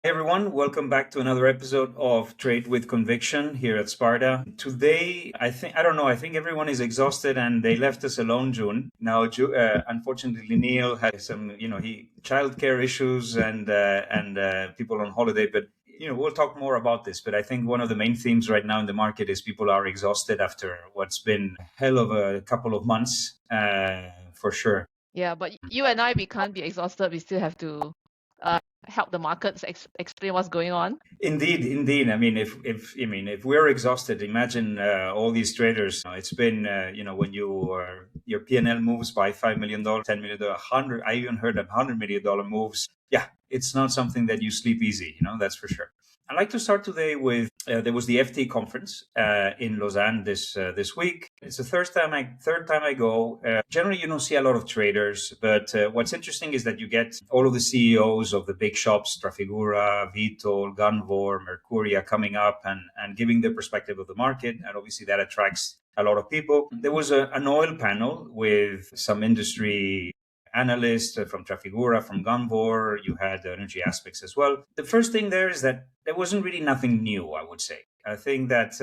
Hey everyone, welcome back to another episode of Trade with Conviction here at Sparta. Today, I think everyone is exhausted and they left us alone, June. Now, unfortunately, Neil had some, childcare issues and people on holiday, but we'll talk more about this. But I think one of the main themes right now in the market is people are exhausted after what's been a hell of a couple of months, for sure. Yeah, but you and I, we can't be exhausted. We still have to help the markets explain what's going on. Indeed. I mean, if we're exhausted, imagine all these traders. It's been, when your P&L moves by $5 million, $10 million, 100. I even heard of $100 million moves. Yeah, it's not something that you sleep easy. That's for sure. I'd like to start today with there was the FT conference in Lausanne this week. It's the third time I go. Generally, you don't see a lot of traders, but what's interesting is that you get all of the CEOs of the big shops, Trafigura, Vitol, Gunvor, Mercuria, coming up and giving their perspective of the market, and obviously that attracts a lot of people. There was an oil panel with some industry analyst from Trafigura, from Gunvor. You had energy aspects as well. The first thing there is that there wasn't really nothing new, I would say. I think that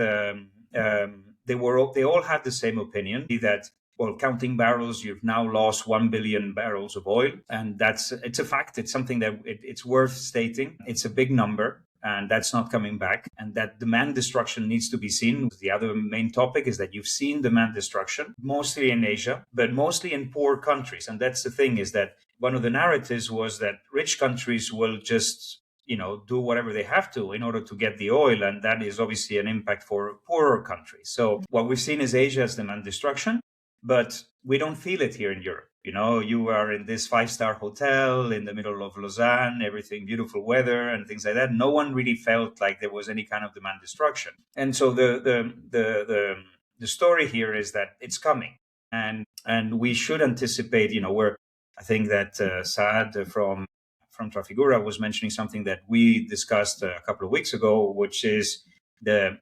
they all had the same opinion that, well, counting barrels, you've now lost 1 billion barrels of oil. And it's a fact. It's something that it's worth stating. It's a big number. And that's not coming back. And that demand destruction needs to be seen. The other main topic is that you've seen demand destruction, mostly in Asia, but mostly in poor countries. And that's the thing, is that one of the narratives was that rich countries will just do whatever they have to in order to get the oil. And that is obviously an impact for poorer countries. So what we've seen is Asia's demand destruction, but we don't feel it here in Europe. You are in this 5-star hotel in the middle of Lausanne, everything beautiful weather and things like that. No one really felt like there was any kind of demand destruction. And so the story here is that it's coming, and we should anticipate. I think that Saad from Trafigura was mentioning something that we discussed a couple of weeks ago, which is the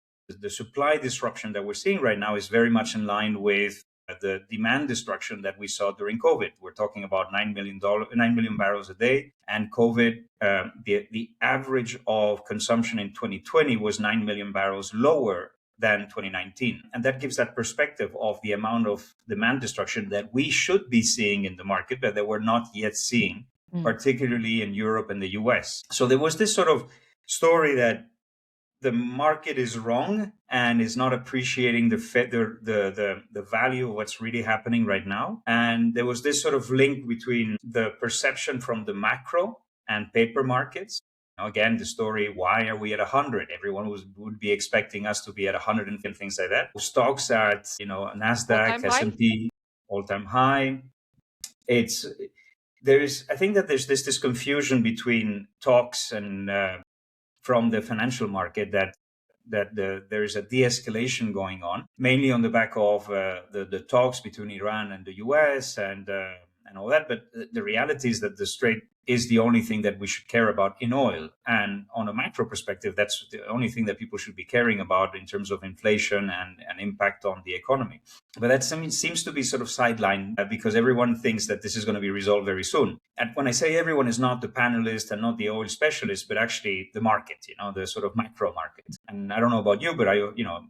supply disruption that we're seeing right now is very much in line with the demand destruction that we saw during COVID. We're talking about 9 million barrels a day. And COVID, the average of consumption in 2020 was 9 million barrels lower than 2019. And that gives that perspective of the amount of demand destruction that we should be seeing in the market, but that we're not yet seeing, particularly in Europe and the US. So there was this sort of story that the market is wrong and is not appreciating the value of what's really happening right now. And there was this sort of link between the perception from the macro and paper markets. Again, the story, why are we at 100? Everyone would be expecting us to be at 100 and things like that. Stocks at, NASDAQ, S&P, all-time high. I think that there's this confusion between talks and from the financial market that there is a de-escalation going on, mainly on the back of the talks between Iran and the US and all that. But the reality is that the Strait is the only thing that we should care about in oil. And on a macro perspective, that's the only thing that people should be caring about in terms of inflation and impact on the economy. But that seems to be sort of sidelined because everyone thinks that this is going to be resolved very soon. And when I say everyone, is not the panelist and not the oil specialist, but actually the market, the sort of macro market. And I don't know about you, but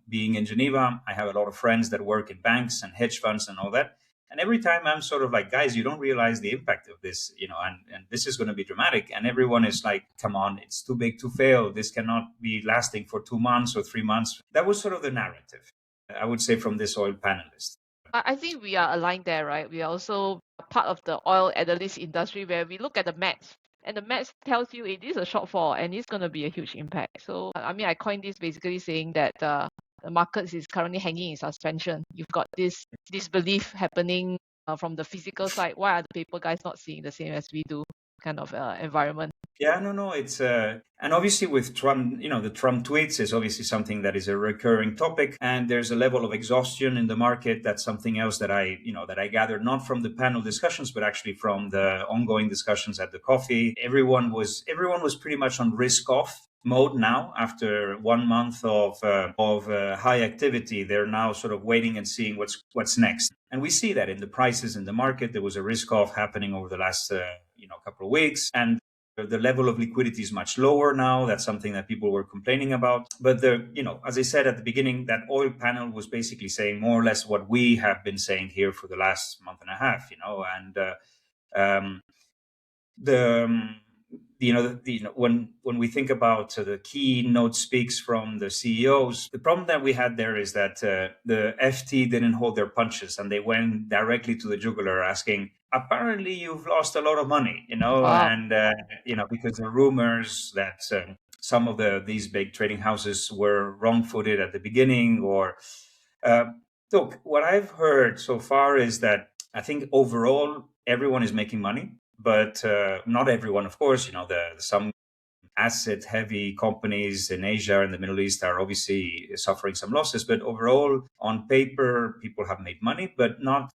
being in Geneva, I have a lot of friends that work in banks and hedge funds and all that. And every time I'm sort of like, guys, you don't realize the impact of this, and this is going to be dramatic. And everyone is like, come on, it's too big to fail. This cannot be lasting for 2 months or 3 months. That was sort of the narrative, I would say, from this oil panelist. I think we are aligned there, right? We are also part of the oil analyst industry where we look at the maths. And the maths tells you it is a shortfall and it's going to be a huge impact. So, I coined this basically saying that the markets is currently hanging in suspension. You've got this disbelief happening from the physical side. Why are the paper guys not seeing the same as we do kind of environment? Yeah, no, it's and obviously with Trump, the Trump tweets is obviously something that is a recurring topic, and there's a level of exhaustion in the market. That's something else that I gathered not from the panel discussions, but actually from the ongoing discussions at the coffee. Everyone was pretty much on risk off mode now after 1 month of high activity. They're now sort of waiting and seeing what's next, and we see that in the prices in the market. There was a risk off happening over the last couple of weeks, and The level of liquidity is much lower now. That's something that people were complaining about. But as I said at the beginning, that oil panel was basically saying more or less what we have been saying here for the last month and a half. And when we think about the keynote speaks from the CEOs, the problem that we had there is that the FT didn't hold their punches, and they went directly to the jugular, asking, "Apparently, you've lost a lot of money, Wow. and because the rumors that some of these big trading houses were wrong-footed at the beginning, or look, what I've heard so far is that I think overall everyone is making money, but not everyone, of course. Some asset-heavy companies in Asia and the Middle East are obviously suffering some losses. But overall, on paper, people have made money, but not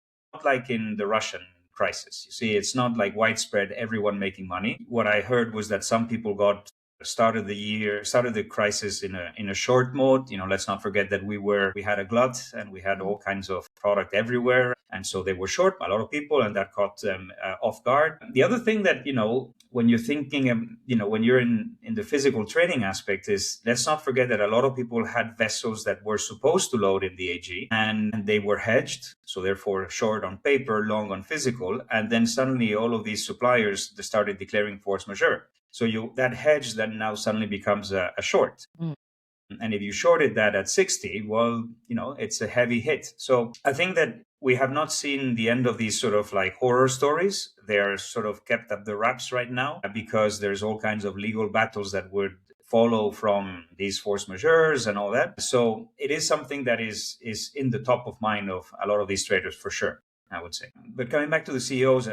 like in the Russian crisis. You see, it's not like widespread everyone making money. What I heard was that some people started the crisis in a short mode. Let's not forget that we had a glut and we had all kinds of product everywhere, and so they were short, a lot of people, and that caught them off guard. The other thing that when you're thinking when you're in the physical trading aspect is, let's not forget that a lot of people had vessels that were supposed to load in the AG, and they were hedged, so therefore short on paper, long on physical, and then suddenly all of these suppliers started declaring force majeure. So that hedge then now suddenly becomes a short. And if you shorted that at 60, well, it's a heavy hit. So I think that we have not seen the end of these sort of like horror stories. They are sort of kept up the wraps right now because there's all kinds of legal battles that would follow from these force majeures and all that. So it is something that is in the top of mind of a lot of these traders for sure, I would say. But coming back to the CEOs,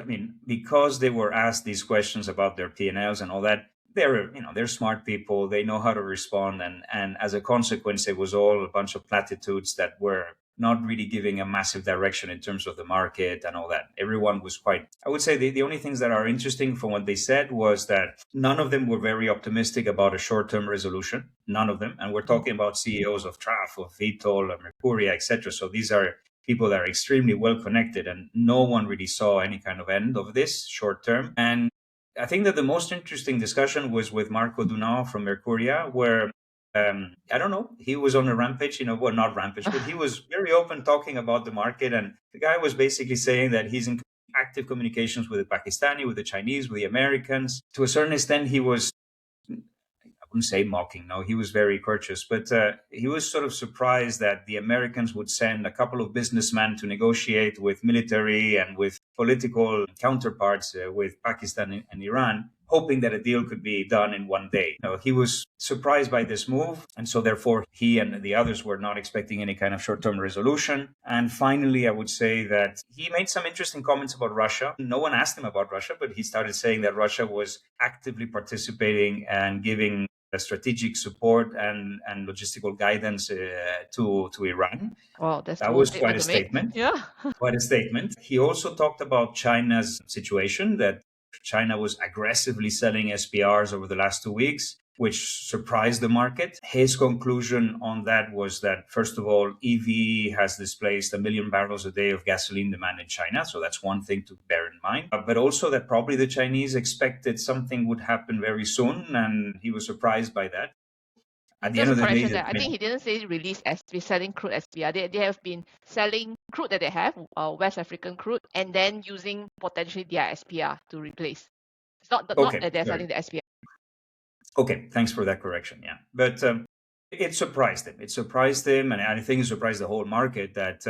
because they were asked these questions about their P&Ls and all that, they're smart people. They know how to respond. And as a consequence, it was all a bunch of platitudes that were not really giving a massive direction in terms of the market and all that. Everyone was I would say the only things that are interesting from what they said was that none of them were very optimistic about a short-term resolution. None of them. And we're talking about CEOs of Traf, of Vitol, of Mercuria, etc. So these are people that are extremely well connected, and no one really saw any kind of end of this short term. And I think that the most interesting discussion was with Marco Dunand from Mercuria, where I don't know, he was on a rampage, well, not rampage, but he was very open talking about the market. And the guy was basically saying that he's in active communications with the Pakistani, with the Chinese, with the Americans. To a certain extent, he was, I wouldn't say mocking, no, he was very courteous, but he was sort of surprised that the Americans would send a couple of businessmen to negotiate with military and with political counterparts with Pakistan and Iran, hoping that a deal could be done in one day. He was surprised by this move, and so therefore he and the others were not expecting any kind of short-term resolution. And finally, I would say that he made some interesting comments about Russia. No one asked him about Russia, but he started saying that Russia was actively participating and giving strategic support and logistical guidance to Iran. Wow, that's That a bold was quite statement a to make. statement. Yeah. Quite a statement. He also talked about China's situation, that China was aggressively selling SPRs over the last 2 weeks, which surprised the market. His conclusion on that was that, first of all, EV has displaced 1 million barrels a day of gasoline demand in China. So that's one thing to bear in mind. But also that probably the Chinese expected something would happen very soon, and he was surprised by that. At the Just end a of the day, correction there. I think he didn't say release SPR, selling crude SPR. They have been selling crude that they have, West African crude, and then using potentially their SPR to replace. It's not okay, that they're sorry. selling the SPR. Okay, thanks for that correction. Yeah, but it surprised him. It surprised him, and I think it surprised the whole market that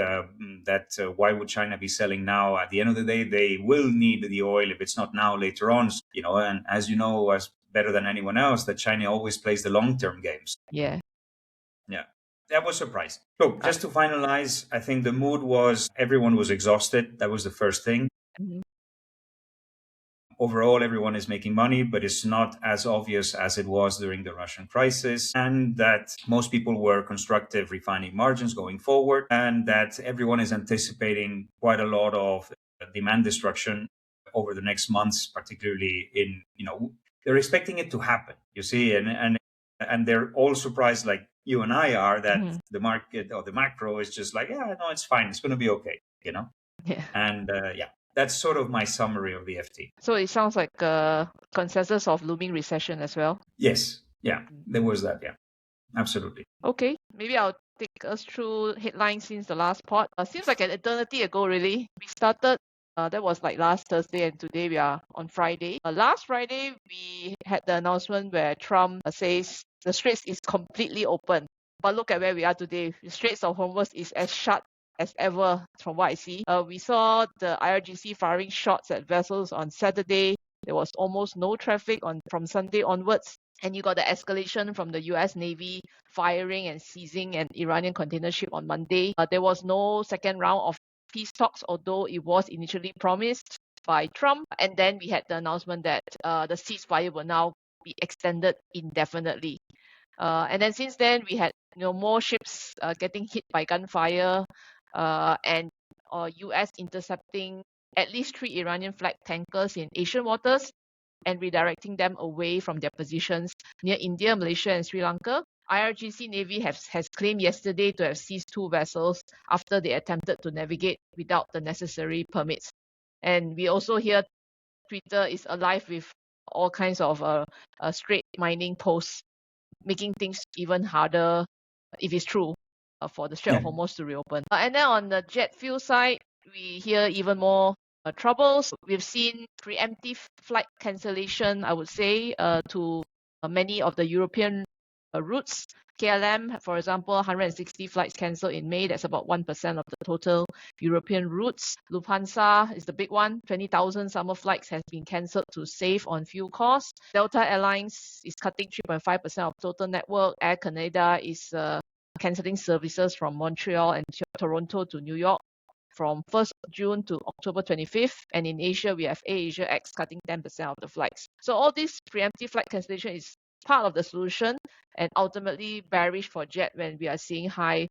why would China be selling now? At the end of the day, they will need the oil if it's not now, later on. And as you know, as better than anyone else, that China always plays the long-term games. Yeah. Yeah, that was surprising. Look, just to finalize, I think the mood was everyone was exhausted. That was the first thing. Mm-hmm. Overall, everyone is making money, but it's not as obvious as it was during the Russian crisis, and that most people were constructive refining margins going forward, and that everyone is anticipating quite a lot of demand destruction over the next months, particularly they're expecting it to happen, you see, and they're all surprised, like you and I are, that the market or the macro is just like, yeah, no, it's fine. It's going to be okay, Yeah. And That's sort of my summary of the FT. So it sounds like a consensus of looming recession as well. Yes. Yeah, there was that. Yeah, absolutely. Okay, maybe I'll take us through headlines since the last pod. Seems like an eternity ago, really. We started, that was like last Thursday, and today we are on Friday. Last Friday, we had the announcement where Trump says the Straits is completely open. But look at where we are today. The Straits of Hormuz is as shut as ever, from what I see. We saw the IRGC firing shots at vessels on Saturday. There was almost no traffic from Sunday onwards. And you got the escalation from the US Navy firing and seizing an Iranian container ship on Monday. There was no second round of peace talks, although it was initially promised by Trump. And then we had the announcement that the ceasefire will now be extended indefinitely. And then since then, we had more ships getting hit by gunfire and US intercepting at least 3 Iranian flagged tankers in Asian waters and redirecting them away from their positions near India, Malaysia, and Sri Lanka. IRGC Navy has claimed yesterday to have seized 2 vessels after they attempted to navigate without the necessary permits. And we also hear Twitter is alive with all kinds of strait mining posts, making things even harder, if it's true, for the Strait of Hormuz to reopen. And then on the jet fuel side, we hear even more troubles. We've seen preemptive flight cancellation, I would say, to many of the European routes. KLM, for example, 160 flights cancelled in May. That's about 1% of the total European routes. Lufthansa is the big one. 20,000 summer flights has been cancelled to save on fuel costs. Delta Airlines is cutting 3.5% of total network. Air Canada is cancelling services from Montreal and Toronto to New York from 1st June to October 25th. And in Asia, we have AirAsia X cutting 10% of the flights. So all this preemptive flight cancellation is part of the solution and ultimately bearish for jet when we are seeing high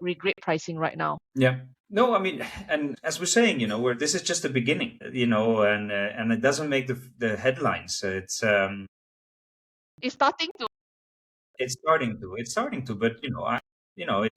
regret pricing right now. Yeah. No, I mean, and as we're saying, this is just the beginning, and it doesn't make the headlines. It's starting to. It's starting to, but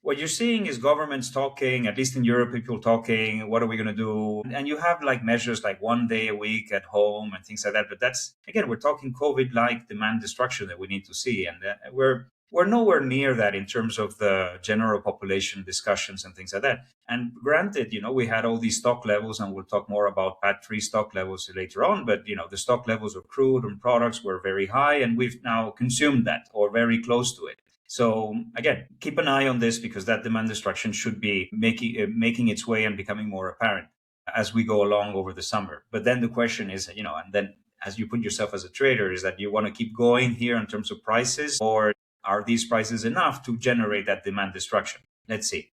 what you're seeing is governments talking, at least in Europe, people talking, what are we going to do? And you have like measures like 1 day a week at home and things like that. But that's, again, we're talking COVID-like demand destruction that we need to see. And we're nowhere near that in terms of the general population discussions and things like that. And granted, we had all these stock levels, and we'll talk more about PAT3 stock levels later on. But, the stock levels of crude and products were very high, and we've now consumed that or very close to it. So again, keep an eye on this, because that demand destruction should be making its way and becoming more apparent as we go along over the summer. But then the question is, and then as you put yourself as a trader, is that you want to keep going here in terms of prices, or are these prices enough to generate that demand destruction? Let's see.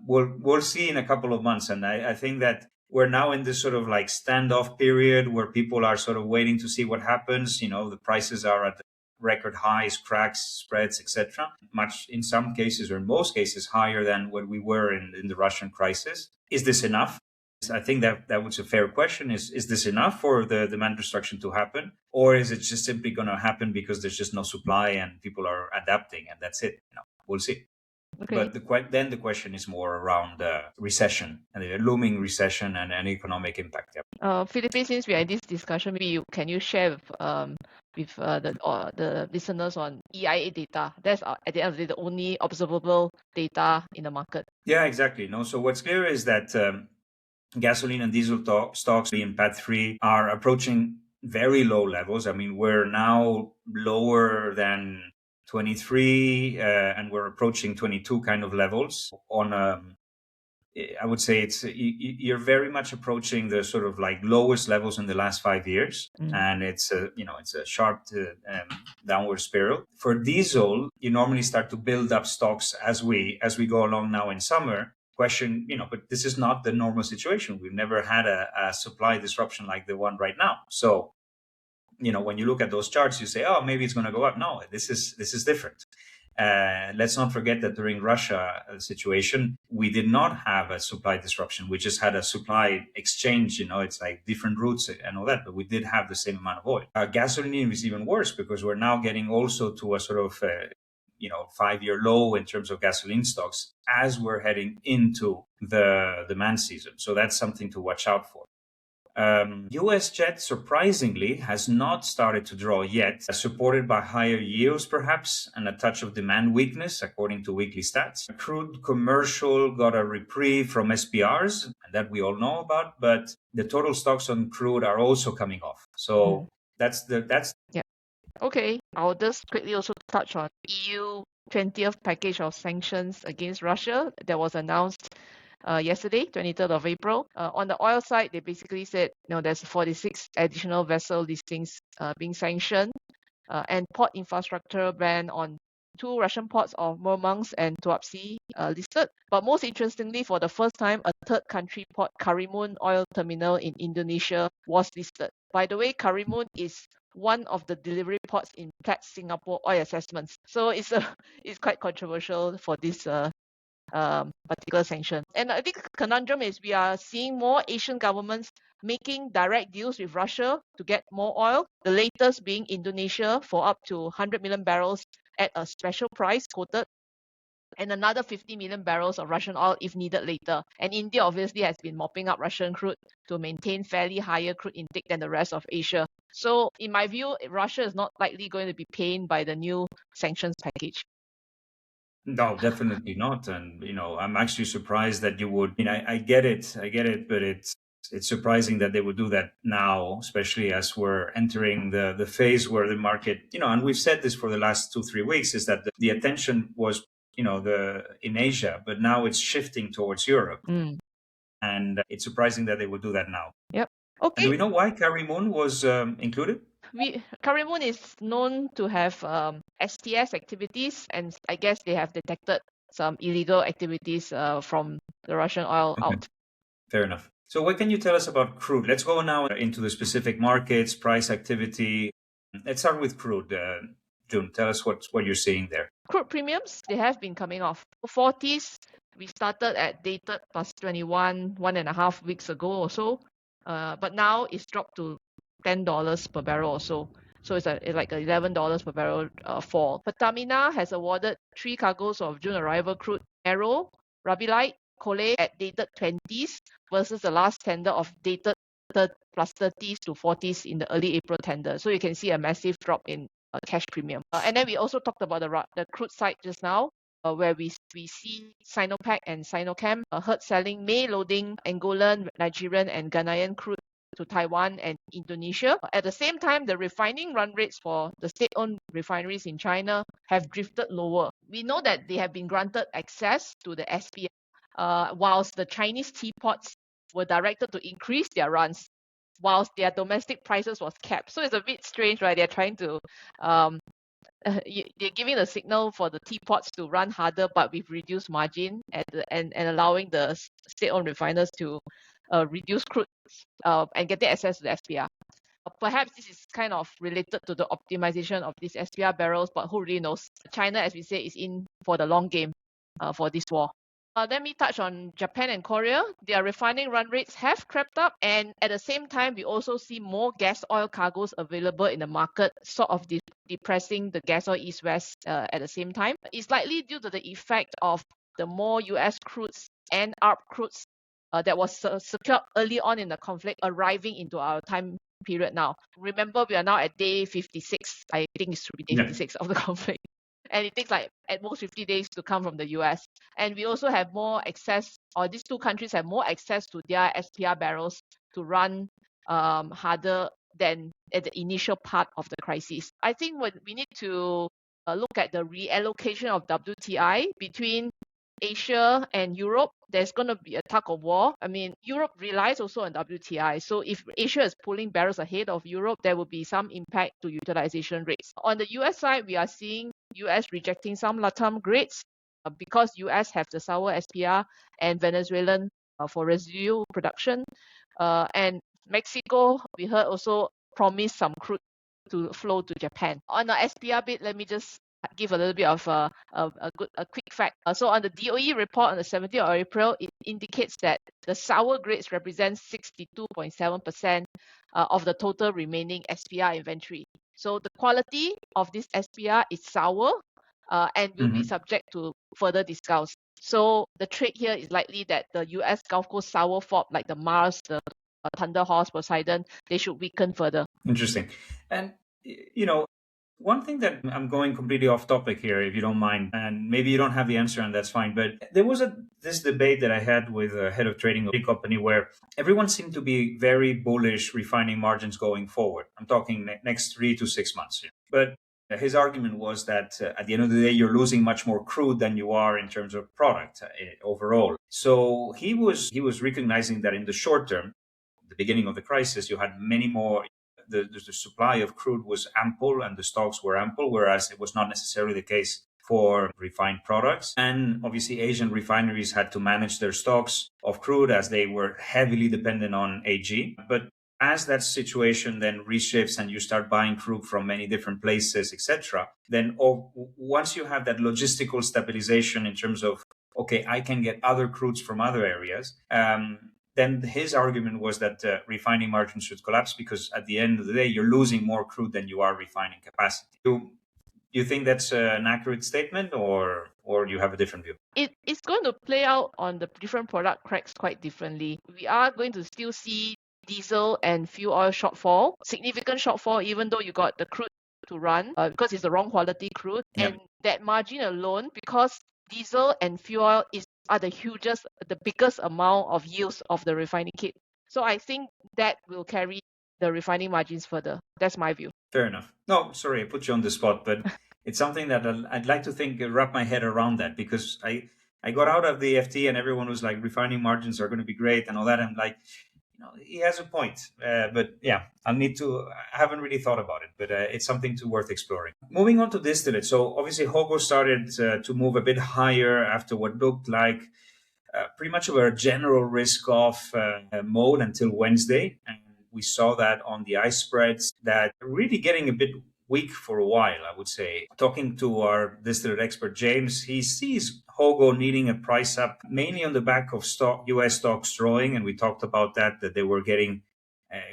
We'll see in a couple of months. And I think that we're now in this sort of like standoff period where people are sort of waiting to see what happens. The prices are at record highs, cracks, spreads, etc. Much in some cases, or in most cases, higher than what we were in the Russian crisis. Is this enough? I think that was a fair question. Is this enough for the demand destruction to happen? Or is it just simply going to happen because there's just no supply and people are adapting and that's it? We'll see. Okay. But then the question is more around recession and the looming recession and an economic impact. Felipe, since we are in this discussion, maybe can you share with the listeners on EIA data? That's at the end of the day the only observable data in the market. Yeah, exactly. So what's clear is that gasoline and diesel stocks in PAT3 are approaching very low levels. I mean, we're now lower than 23 and we're approaching 22 kind of levels on I would say you're very much approaching the sort of like lowest levels in the last 5 years, and it's a sharp downward spiral. For diesel, you normally start to build up stocks as we go along now in summer. Question, but this is not the normal situation. We've never had a supply disruption like the one right now. So, when you look at those charts, you say, oh, maybe it's going to go up. No, this is different. Let's not forget that during Russia situation, we did not have a supply disruption. We just had a supply exchange. It's like different routes and all that, but we did have the same amount of oil. Gasoline is even worse because we're now getting also to a sort of 5-year low in terms of gasoline stocks as we're heading into the demand season. So that's something to watch out for. US jet, surprisingly, has not started to draw yet, supported by higher yields, perhaps, and a touch of demand weakness, according to weekly stats. Crude commercial got a reprieve from SPRs, that we all know about, but the total stocks on crude are also coming off. So that's Yeah. Okay. I'll just quickly also touch on EU 20th package of sanctions against Russia that was announced yesterday, 23rd of April. On the oil side, they basically said, there's 46 additional vessel listings being sanctioned, and port infrastructure ban on 2 Russian ports of Murmansk and Tuapse listed. But most interestingly, for the first time, a third country port, Karimun Oil Terminal in Indonesia, was listed. By the way, Karimun is one of the delivery ports in Platts Singapore oil assessments. So it's quite controversial for this particular sanction. And I think the conundrum is we are seeing more Asian governments making direct deals with Russia to get more oil, the latest being Indonesia for up to 100 million barrels at a special price quoted, and another 50 million barrels of Russian oil if needed later. And India obviously has been mopping up Russian crude to maintain fairly higher crude intake than the rest of Asia. So in my view, Russia is not likely going to be pained by the new sanctions package. No, definitely not. And, I'm actually surprised that you would, I get it, but it's surprising that they would do that now, especially as we're entering the phase where the market, and we've said this for the last 2-3 weeks, is that the attention was, in Asia, but now it's shifting towards Europe. And it's surprising that they would do that now. Yep. Okay. And do we know why Karimun was included? Karimun is known to have STS activities, and I guess they have detected some illegal activities from the Russian oil out. Fair enough. So what can you tell us about crude? Let's go now into the specific markets, price activity. Let's start with crude. June, tell us what you're seeing there. Crude premiums, they have been coming off. Forties, we started at dated plus 21 1.5 weeks ago or so, but now it's dropped to $10 per barrel or so. So it's like $11 per barrel fall. Pertamina has awarded 3 cargoes of June arrival crude Aero, Rabilite, Colle at dated 20s versus the last tender of dated plus 30s to 40s in the early April tender. So you can see a massive drop in cash premium. And then we also talked about the crude side just now, where we see Sinopec and Sinochem herd selling May loading Angolan, Nigerian and Ghanaian crude to Taiwan and Indonesia. At the same time, the refining run rates for the state-owned refineries in China have drifted lower. We know that they have been granted access to the SPR, whilst the Chinese teapots were directed to increase their runs, whilst their domestic prices was capped. So it's a bit strange, right? They're trying to, they're giving the signal for the teapots to run harder, but with reduced margin and allowing the state-owned refiners to reduce crude and getting access to the SPR. Perhaps this is kind of related to the optimization of these SPR barrels, but who really knows? China, as we say, is in for the long game for this war. Let me touch on Japan and Korea. Their refining run rates have crept up, and at the same time, we also see more gas oil cargoes available in the market, sort of depressing the gas oil East-West at the same time. It's likely due to the effect of the more US crudes and ARB crudes that was secured early on in the conflict arriving into our time period now. Remember, we are now at day 56. I think it should be day 56 of the conflict. And it takes like at most 50 days to come from the US. And we also have more access, or these 2 countries have more access to their SPR barrels to run harder than at the initial part of the crisis. I think what we need to look at the reallocation of WTI between Asia and Europe. There's going to be a tug of war. I mean, Europe relies also on WTI. So if Asia is pulling barrels ahead of Europe, there will be some impact to utilization rates. On the US side, we are seeing US rejecting some LATAM grades because US have the sour SPR and Venezuelan for residual production. And Mexico, we heard also promised some crude to flow to Japan. On the SPR bit, let me just give a little bit of a quick fact. So on the DOE report on the 17th of April, it indicates that the sour grades represent 62.7% of the total remaining SPR inventory. So the quality of this SPR is sour, and will be subject to further discounts. So the trade here is likely that the US Gulf Coast sour FOB, like the Mars, the Thunder Horse, Poseidon, they should weaken further. Interesting. And, one thing that I'm going completely off topic here, if you don't mind, and maybe you don't have the answer, and that's fine. But there was this debate that I had with a head of trading of a company where everyone seemed to be very bullish refining margins going forward. I'm talking next 3 to 6 months. But his argument was that at the end of the day, you're losing much more crude than you are in terms of product overall. So he was recognizing that in the short term, the beginning of the crisis, you had many more. The supply of crude was ample and the stocks were ample, whereas it was not necessarily the case for refined products. And obviously, Asian refineries had to manage their stocks of crude as they were heavily dependent on AG. But as that situation then reshifts and you start buying crude from many different places, etc., then once you have that logistical stabilization in terms of, okay, I can get other crudes from other areas, then his argument was that refining margins should collapse because at the end of the day, you're losing more crude than you are refining capacity. Do you think that's an accurate statement, or you have a different view? It's going to play out on the different product cracks quite differently. We are going to still see diesel and fuel oil shortfall, significant shortfall, even though you got the crude to run because it's the wrong quality crude. Yep. And that margin alone, because diesel and fuel oil are the biggest amount of yields of the refining kit. So I think that will carry the refining margins further. That's my view. Fair enough. No, sorry, I put you on the spot, but it's something that I'd like to wrap my head around that, because I got out of the FT and everyone was like, refining margins are going to be great and all that. I'm like, he has a point. But yeah, I haven't really thought about it, but it's something worth exploring. Moving on to distillate. So obviously HOGO started to move a bit higher after what looked like pretty much of a general risk-off mode until Wednesday. And we saw that on the ice spreads that really getting a bit weak for a while, I would say. Talking to our distillate expert, James, he sees HOGO needing a price up, mainly on the back of U.S. stocks drawing. And we talked about that they were getting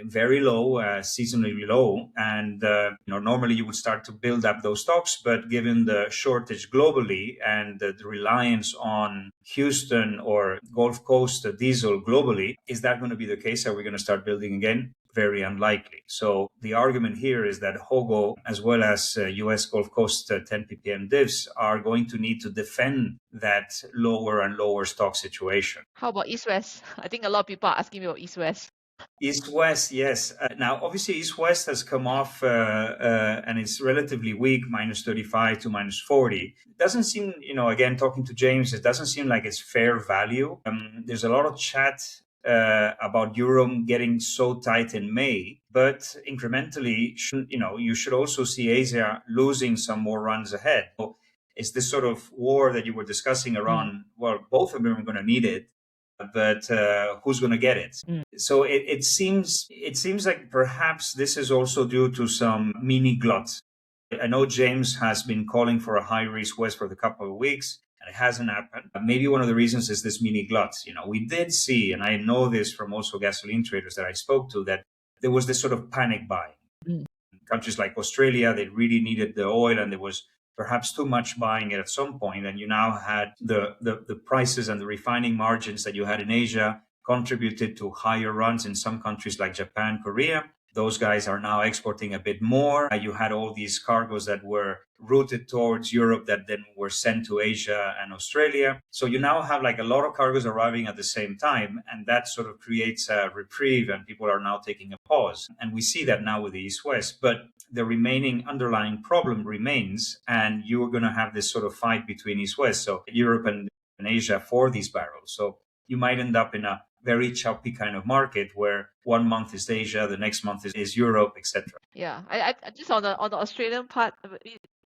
very low, seasonally low. And, normally you would start to build up those stocks. But given the shortage globally and the reliance on Houston or Gulf Coast diesel globally, is that going to be the case? Are we going to start building again? Very unlikely. So the argument here is that HOGO, as well as US Gulf Coast 10 ppm divs, are going to need to defend that lower and lower stock situation. How about East-West? I think a lot of people are asking me about East-West. East-West, yes. Now, obviously, East-West has come off and it's relatively weak, minus 35 to minus 40. It doesn't seem, again, talking to James, it doesn't seem like it's fair value. There's a lot of chat about Euro getting so tight in May, but incrementally, you should also see Asia losing some more runs ahead. So it's this sort of war that you were discussing around, well, both of them are going to need it, but who's going to get it? So it seems like perhaps this is also due to some mini glut. I know James has been calling for a high risk West for a couple of weeks, and it hasn't happened. Maybe one of the reasons is this mini glut. We did see, and I know this from also gasoline traders that I spoke to, that there was this sort of panic buying. Countries like Australia, they really needed the oil, and there was perhaps too much buying it at some point, and you now had the prices and the refining margins that you had in Asia contributed to higher runs in some countries like Japan, Korea. Those guys are now exporting a bit more. You had all these cargoes that were routed towards Europe that then were sent to Asia and Australia. So you now have like a lot of cargoes arriving at the same time, and that sort of creates a reprieve, and people are now taking a pause. And we see that now with the East-West. But the remaining underlying problem remains, and you're going to have this sort of fight between East-West, so Europe and Asia for these barrels. So you might end up in a very choppy kind of market where one month is Asia, the next month is Europe, etc. Yeah, I just on the Australian part,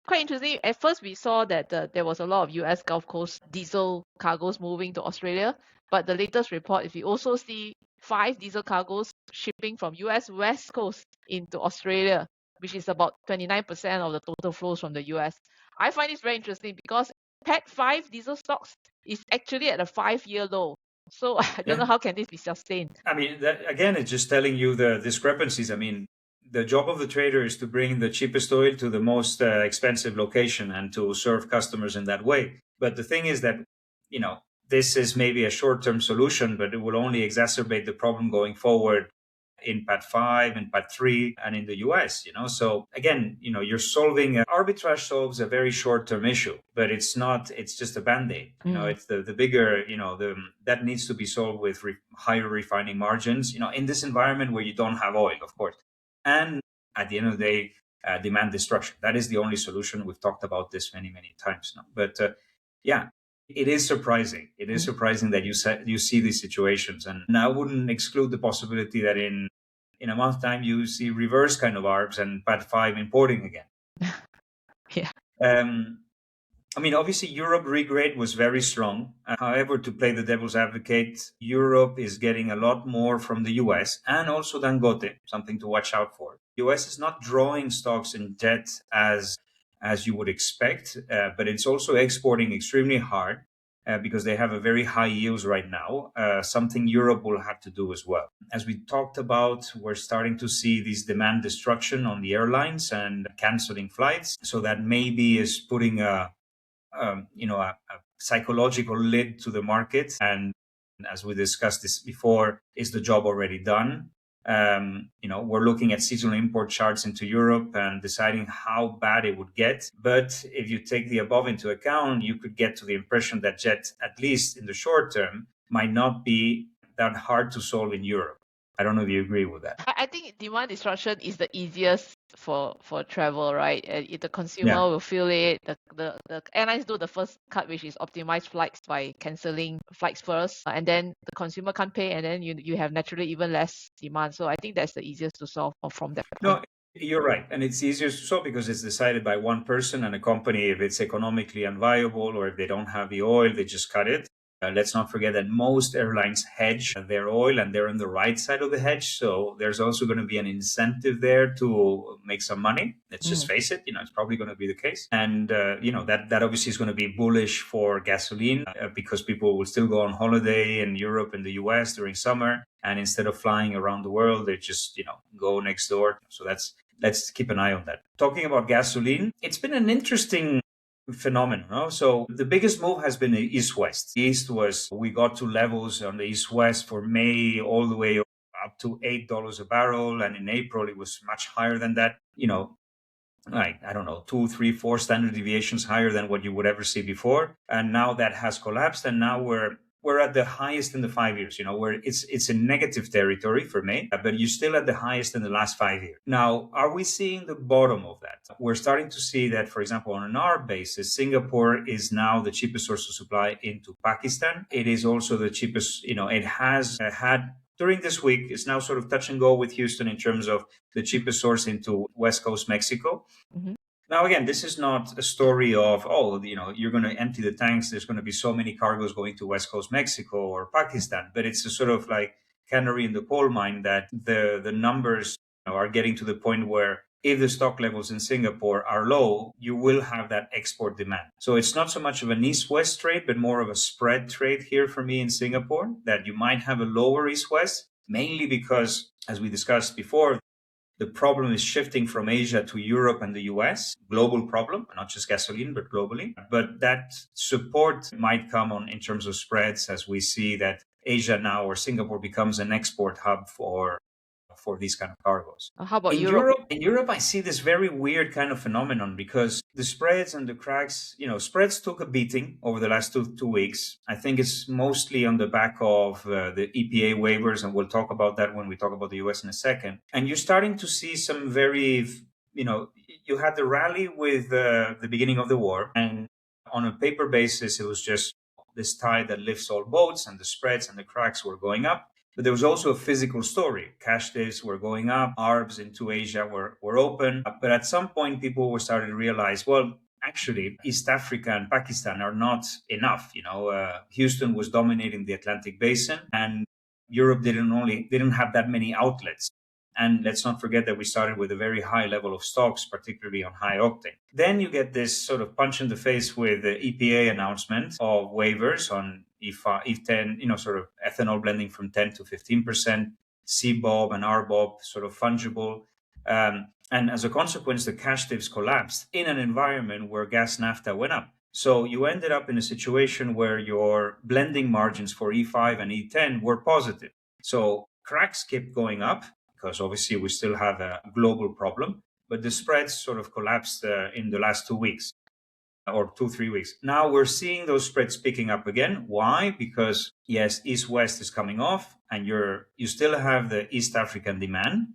quite interesting. At first, we saw that there was a lot of US Gulf Coast diesel cargoes moving to Australia, but the latest report, if you also see 5 diesel cargoes shipping from US West Coast into Australia, which is about 29% of the total flows from the US. I find this very interesting because PET 5 diesel stocks is actually at a 5-year low. So I don't know how can this be sustained. I mean, that, again, it's just telling you the discrepancies. I mean, the job of the trader is to bring the cheapest oil to the most expensive location and to serve customers in that way. But the thing is that, this is maybe a short-term solution, but it will only exacerbate the problem going forward in Pad 5, in Pad 3, and in the US, So again, you're solving, arbitrage solves a very short-term issue, but it's just a band-aid. It's the bigger, that needs to be solved with higher refining margins, in this environment where you don't have oil, of course. And at the end of the day, demand destruction. That is the only solution. We've talked about this many, many times now. But yeah, it is surprising. It is surprising that you see these situations, and I wouldn't exclude the possibility that in a month's time you see reverse kind of ARBs and Pad 5 importing again. Yeah. Obviously Europe regrade was very strong. However, to play the devil's advocate, Europe is getting a lot more from the US and also Dangote, something to watch out for. US is not drawing stocks in jet as you would expect, but it's also exporting extremely hard because they have a very high yields right now, something Europe will have to do as well. As we talked about, we're starting to see this demand destruction on the airlines and canceling flights. So that maybe is putting a psychological lid to the market. And as we discussed this before, is the job already done? We're looking at seasonal import charts into Europe and deciding how bad it would get. But if you take the above into account, you could get to the impression that jet, at least in the short term, might not be that hard to solve in Europe. I don't know if you agree with that. I think demand destruction is the easiest for travel, right? If the consumer will feel it, the airlines do the first cut, which is optimize flights by cancelling flights first, and then the consumer can't pay, and then you have naturally even less demand. So I think that's the easiest to solve from that point. No, you're right. And it's easier to solve because it's decided by one person and a company. If it's economically unviable or if they don't have the oil, they just cut it. Let's not forget that most airlines hedge their oil and they're on the right side of the hedge. So there's also going to be an incentive there to make some money. Let's just face it, it's probably going to be the case. And, that obviously is going to be bullish for gasoline because people will still go on holiday in Europe and the US during summer. And instead of flying around the world, they just, go next door. So let's keep an eye on that. Talking about gasoline, it's been an interesting phenomenon. No? So the biggest move has been the East-West. We got to levels on the East-West for May all the way up to $8 a barrel. And in April, it was much higher than that, like, I don't know, 2, 3, 4 standard deviations higher than what you would ever see before. And now that has collapsed. And now we're at the highest in the 5 years, where it's in negative territory for May, but you're still at the highest in the last 5 years. Now, are we seeing the bottom of that? We're starting to see that, for example, on an ARB basis, Singapore is now the cheapest source of supply into Pakistan. It is also the cheapest, it has had during this week, it's now sort of touch and go with Houston in terms of the cheapest source into West Coast Mexico. Mm-hmm. Now, again, this is not a story of, you're going to empty the tanks. There's going to be so many cargoes going to West Coast Mexico or Pakistan. But it's a sort of like canary in the coal mine that the numbers are getting to the point where if the stock levels in Singapore are low, you will have that export demand. So it's not so much of an East-West trade, but more of a spread trade here for me in Singapore, that you might have a lower East-West, mainly because, as we discussed before, the problem is shifting from Asia to Europe and the US, global problem, not just gasoline, but globally. But that support might come on in terms of spreads as we see that Asia now or Singapore becomes an export hub for these kind of cargoes. How about Europe? In Europe, I see this very weird kind of phenomenon because the spreads and the cracks, spreads took a beating over the last two weeks. I think it's mostly on the back of the EPA waivers, and we'll talk about that when we talk about the US in a second. And you're starting to see some very, you had the rally with the beginning of the war, and on a paper basis, it was just this tide that lifts all boats, and the spreads and the cracks were going up. But there was also a physical story. Cash divs were going up, ARBs into Asia were open. But at some point, people were starting to realize, well, actually, East Africa and Pakistan are not enough. Houston was dominating the Atlantic basin, and Europe didn't have that many outlets. And let's not forget that we started with a very high level of stocks, particularly on high octane. Then you get this sort of punch in the face with the EPA announcement of waivers on E10, sort of ethanol blending from 10 to 15%, CBOB and RBOB, sort of fungible. And as a consequence, the cash dips collapsed in an environment where gas naphtha went up. So you ended up in a situation where your blending margins for E5 and E10 were positive. So cracks kept going up because obviously we still have a global problem, but the spreads sort of collapsed in the last 2 weeks or 2, 3 weeks. Now we're seeing those spreads picking up again. Why? Because yes, East-West is coming off, and you still have the East African demand,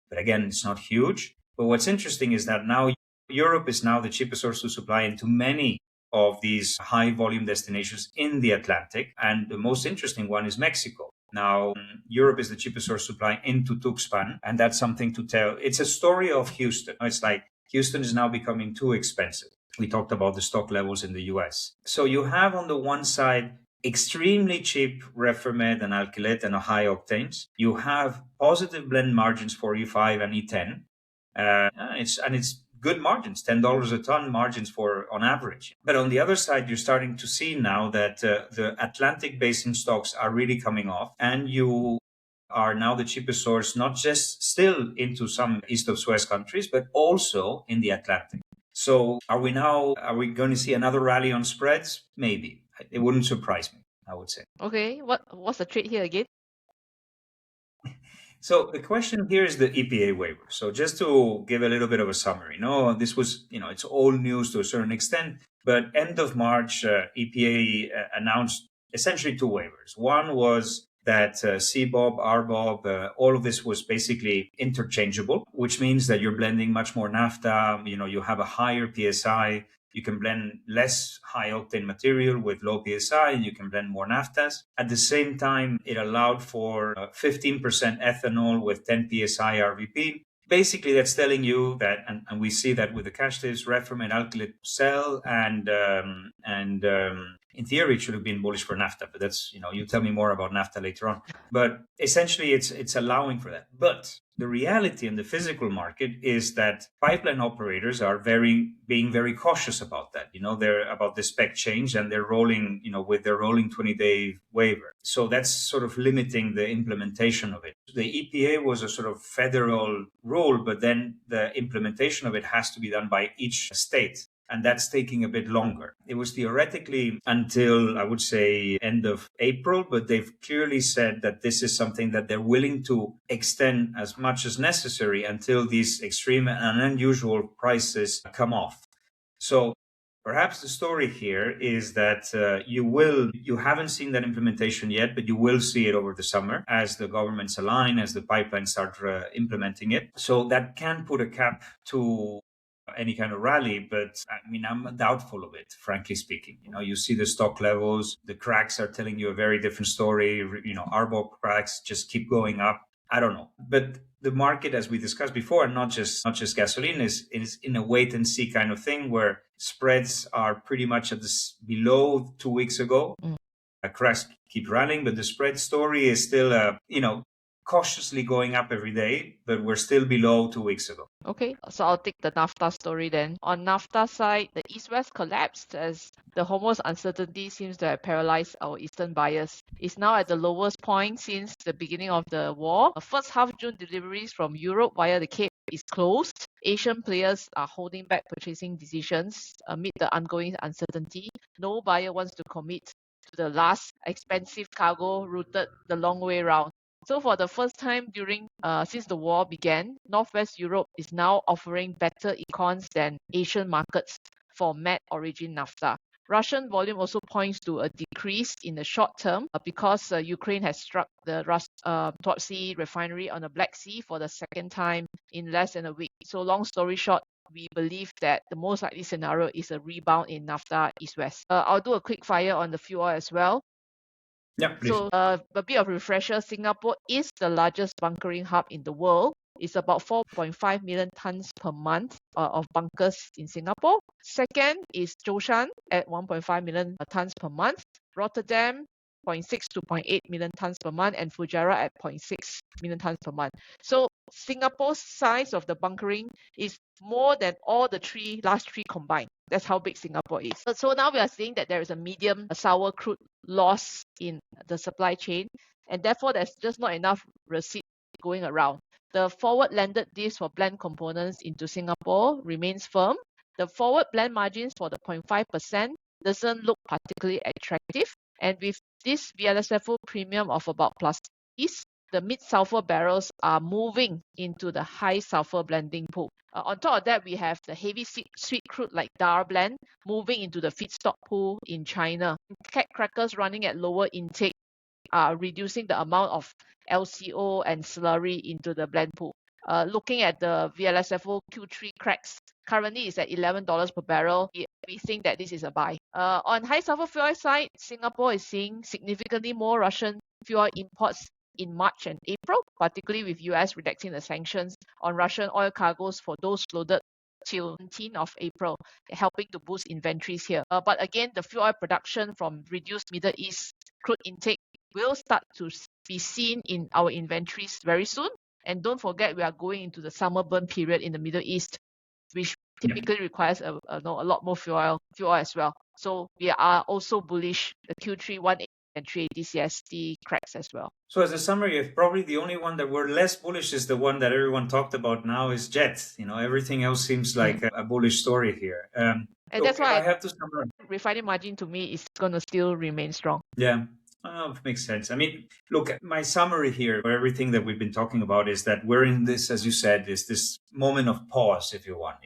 but again, it's not huge. But what's interesting is that now Europe is now the cheapest source of supply into many of these high volume destinations in the Atlantic, and the most interesting one is Mexico. Now, Europe is the cheapest source of supply into Tuxpan, and that's something to tell. It's a story of Houston. It's like Houston is now becoming too expensive. We talked about the stock levels in the US. So you have on the one side extremely cheap Reformed and alkylate and high octanes. You have positive blend margins for E5 and E10. It's good margins, $10 a ton margins for on average. But on the other side, you're starting to see now that the Atlantic basin stocks are really coming off, and you are now the cheapest source, not just still into some east of Suez countries, but also in the Atlantic. So are we going to see another rally on spreads? Maybe. It wouldn't surprise me, I would say. Okay, what's the trade here again? So the question here is the EPA waiver. So just to give a little bit of a summary, this was, it's old news to a certain extent, but end of March, EPA announced essentially two waivers. One was that CBOB, RBOB, all of this was basically interchangeable, which means that you're blending much more naphtha, you have a higher PSI, you can blend less high octane material with low PSI, and you can blend more naphthas. At the same time, it allowed for 15% ethanol with 10 PSI RVP. Basically, that's telling you that, and we see that with the cash dips, Reform and alkylate sell, and in theory, it should have been bullish for naphtha, but that's, you tell me more about naphtha later on. But essentially, it's allowing for that. But the reality in the physical market is that pipeline operators are being very cautious about that. They're about the spec change, and they're rolling, with their rolling 20-day waiver. So that's sort of limiting the implementation of it. The EPA was a sort of federal rule, but then the implementation of it has to be done by each state. And that's taking a bit longer. It was theoretically until, I would say, end of April, but they've clearly said that this is something that they're willing to extend as much as necessary until these extreme and unusual prices come off. So perhaps the story here is that you haven't seen that implementation yet, but you will see it over the summer as the governments align, as the pipelines start implementing it. So that can put a cap to any kind of rally, but I'm doubtful of it, frankly speaking. You see the stock levels, the cracks are telling you a very different story. RBOB cracks just keep going up. I don't know. But the market, as we discussed before, and not just gasoline, is in a wait and see kind of thing where spreads are pretty much at this below 2 weeks ago. Cracks keep running, but the spread story is still, cautiously going up every day, but we're still below 2 weeks ago. Okay, so I'll take the naphtha story then. On naphtha side, the East-West collapsed as the Hormuz uncertainty seems to have paralyzed our eastern buyers. It's now at the lowest point since the beginning of the war. First half June deliveries from Europe via the Cape is closed. Asian players are holding back purchasing decisions amid the ongoing uncertainty. No buyer wants to commit to the last expensive cargo routed the long way round. So for the first time since the war began, Northwest Europe is now offering better econs than Asian markets for met origin naphtha. Russian volume also points to a decrease in the short term because Ukraine has struck the Todd Sea refinery on the Black Sea for the second time in less than a week. So long story short, we believe that the most likely scenario is a rebound in naphtha East-West. I'll do a quick fire on the fuel oil as well. Yeah, please. So a bit of refresher, Singapore is the largest bunkering hub in the world. It's about 4.5 million tons per month of bunkers in Singapore. Second is Zhoushan at 1.5 million tons per month. Rotterdam, 0.6 to 0.8 million tons per month, and Fujairah at 0.6 million tons per month. So Singapore's size of the bunkering is more than all the last three combined. That's how big Singapore is. So now we are seeing that there is a medium sour crude loss in the supply chain, and therefore there's just not enough receipt going around. The forward landed disk for blend components into Singapore remains firm. The forward blend margins for the 0.5% doesn't look particularly attractive. And with this VLSFO premium of about plus is, the mid-sulfur barrels are moving into the high sulfur blending pool. On top of that, we have the heavy sweet crude like DAR blend moving into the feedstock pool in China. Cat crackers running at lower intake are reducing the amount of LCO and slurry into the blend pool. Looking at the VLSFO Q3 cracks, currently is at $11 per barrel. We think that this is a buy. On high sulfur fuel oil side, Singapore is seeing significantly more Russian fuel oil imports in March and April, particularly with US reducing the sanctions on Russian oil cargoes for those loaded till 19th of April, helping to boost inventories here. But again, the fuel oil production from reduced Middle East crude intake will start to be seen in our inventories very soon. And don't forget, we are going into the summer burn period in the Middle East, which typically requires a lot more fuel oil as well. So we are also bullish the Q3 180 and 380 CST cracks as well. So as a summary, probably the only one that we're less bullish is the one that everyone talked about now is jet. Everything else seems like a bullish story here. And that's why I have to summarize. Refining margin to me is going to still remain strong. Yeah. It makes sense. I mean, look, my summary here for everything that we've been talking about is that we're in this, as you said, is this moment of pause, if you want.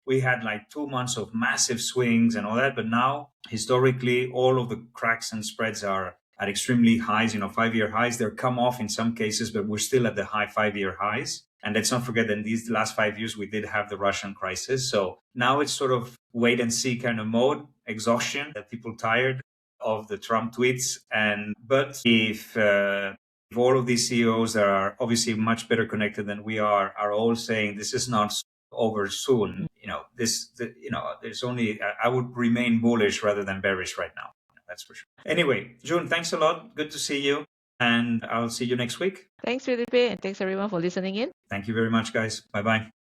We had like 2 months of massive swings and all that, but now historically, all of the cracks and spreads are at extremely highs, 5-year highs. They're come off in some cases, but we're still at the high 5-year highs. And let's not forget that in these last 5 years, we did have the Russian crisis. So now it's sort of wait and see kind of mode, exhaustion, that people tired of the Trump tweets. But if all of these CEOs that are obviously much better connected than we are all saying this is not over soon, there's only, I would remain bullish rather than bearish right now. That's for sure. Anyway, June, thanks a lot. Good to see you. And I'll see you next week. Thanks, Felipe. And thanks everyone for listening in. Thank you very much, guys. Bye-bye.